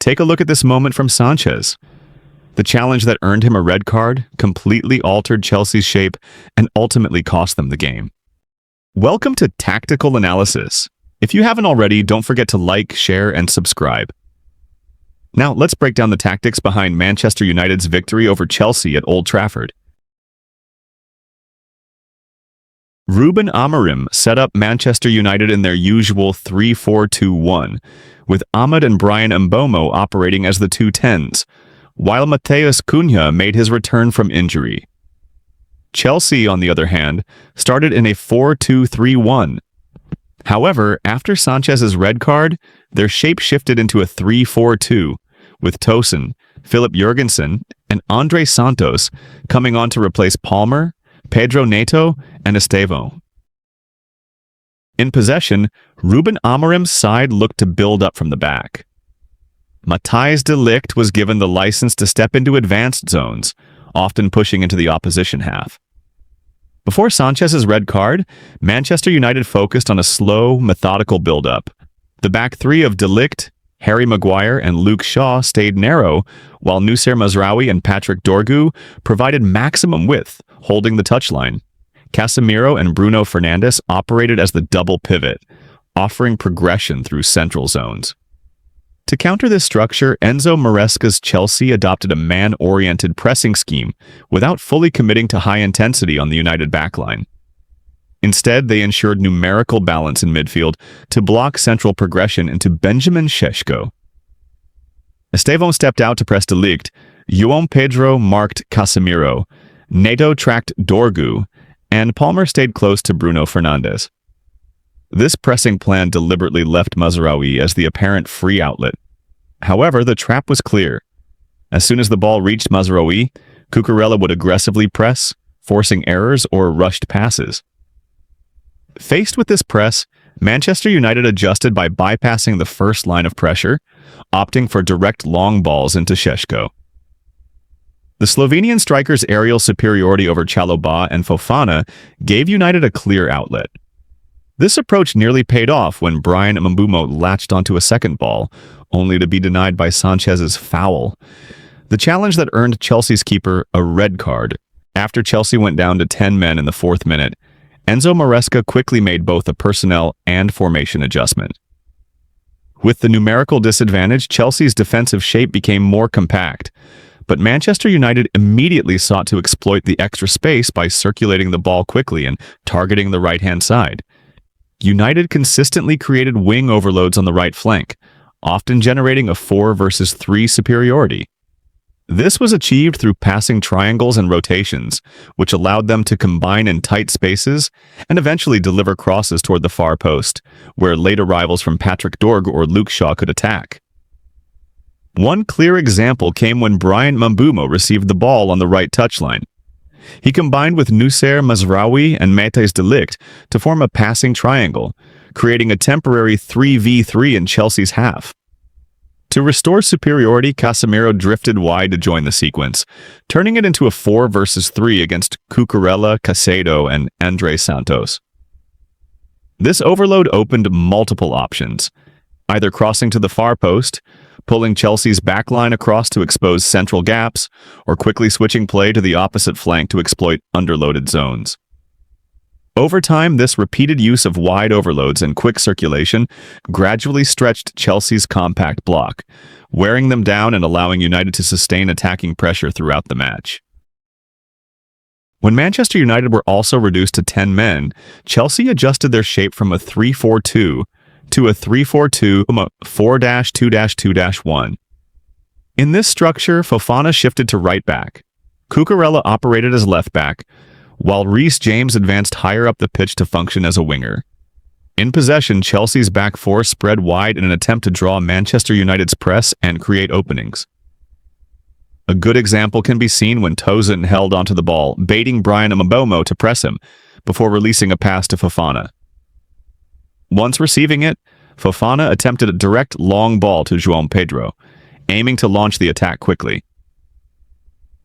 Take a look at this moment from Sánchez. The challenge that earned him a red card completely altered Chelsea's shape and ultimately cost them the game. Welcome to Tactical Analysis. If you haven't already, don't forget to like, share, and subscribe. Now, let's break down the tactics behind Manchester United's victory over Chelsea at Old Trafford. Ruben Amorim set up Manchester United in their usual 3-4-2-1, with Ahmed and Bryan Mbeumo operating as the two tens, while Matheus Cunha made his return from injury. Chelsea, on the other hand, started in a 4-2-3-1. However, after Sanchez's red card, their shape shifted into a 3-4-2, with Tosin, Philip Jurgensen, and Andre Santos coming on to replace Palmer, Pedro Neto, and Estevão. In possession, Ruben Amorim's side looked to build up from the back. Matthijs de Ligt was given the license to step into advanced zones, often pushing into the opposition half. Before Sanchez's red card, Manchester United focused on a slow, methodical build-up. The back three of de Ligt, Harry Maguire, and Luke Shaw stayed narrow, while Noussair Mazraoui and Patrick Dorgu provided maximum width, holding the touchline. Casemiro and Bruno Fernandes operated as the double pivot, offering progression through central zones. To counter this structure, Enzo Maresca's Chelsea adopted a man-oriented pressing scheme without fully committing to high intensity on the United backline. Instead, they ensured numerical balance in midfield to block central progression into Benjamin Šeško. Estevão stepped out to press de Ligt, João Pedro marked Casemiro, Neto tracked Dorgu, and Palmer stayed close to Bruno Fernandes. This pressing plan deliberately left Mazraoui as the apparent free outlet. However, the trap was clear. As soon as the ball reached Mazraoui, Cucurella would aggressively press, forcing errors or rushed passes. Faced with this press, Manchester United adjusted by bypassing the first line of pressure, opting for direct long balls into Šeško. The Slovenian striker's aerial superiority over Chalobah and Fofana gave United a clear outlet. This approach nearly paid off when Bryan Mbeumo latched onto a second ball, only to be denied by Sanchez's foul. The challenge that earned Chelsea's keeper a red card. After Chelsea went down to 10 men in the 4th minute, Enzo Maresca quickly made both a personnel and formation adjustment. With the numerical disadvantage, Chelsea's defensive shape became more compact, but Manchester United immediately sought to exploit the extra space by circulating the ball quickly and targeting the right-hand side. United consistently created wing overloads on the right flank, often generating a 4 versus 3 superiority. This was achieved through passing triangles and rotations, which allowed them to combine in tight spaces and eventually deliver crosses toward the far post, where late arrivals from Patrick Dorgu or Luke Shaw could attack. One clear example came when Bryan Mbeumo received the ball on the right touchline. He combined with Noussair Mazraoui and Matheus de Ligt to form a passing triangle, creating a temporary 3v3 in Chelsea's half. To restore superiority, Casemiro drifted wide to join the sequence, turning it into a 4 versus 3 against Cucurella, Caicedo, and Andre Santos. This overload opened multiple options, either crossing to the far post, pulling Chelsea's backline across to expose central gaps, or quickly switching play to the opposite flank to exploit underloaded zones. Over time, this repeated use of wide overloads and quick circulation gradually stretched Chelsea's compact block, wearing them down and allowing United to sustain attacking pressure throughout the match. When Manchester United were also reduced to 10 men, Chelsea adjusted their shape from a 3-4-2 to a 3-4-2, 4-2-2-1. In this structure, Fofana shifted to right back. Cucurella operated as left back, while Reece James advanced higher up the pitch to function as a winger. In possession, Chelsea's back four spread wide in an attempt to draw Manchester United's press and create openings. A good example can be seen when Tosin held onto the ball, baiting Bryan Mbeumo to press him, before releasing a pass to Fofana. Once receiving it, Fofana attempted a direct long ball to João Pedro, aiming to launch the attack quickly.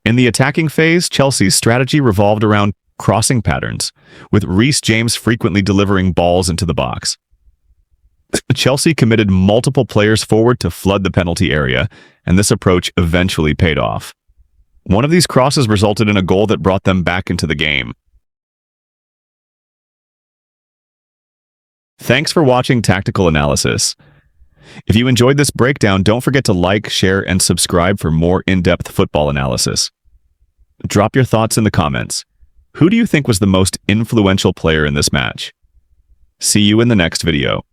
In the attacking phase, Chelsea's strategy revolved around crossing patterns, with Reece James frequently delivering balls into the box. Chelsea committed multiple players forward to flood the penalty area, and this approach eventually paid off. One of these crosses resulted in a goal that brought them back into the game. Thanks for watching Tactical Analysis. If you enjoyed this breakdown, don't forget to like, share, and subscribe for more in-depth football analysis. Drop your thoughts in the comments. Who do you think was the most influential player in this match? See you in the next video.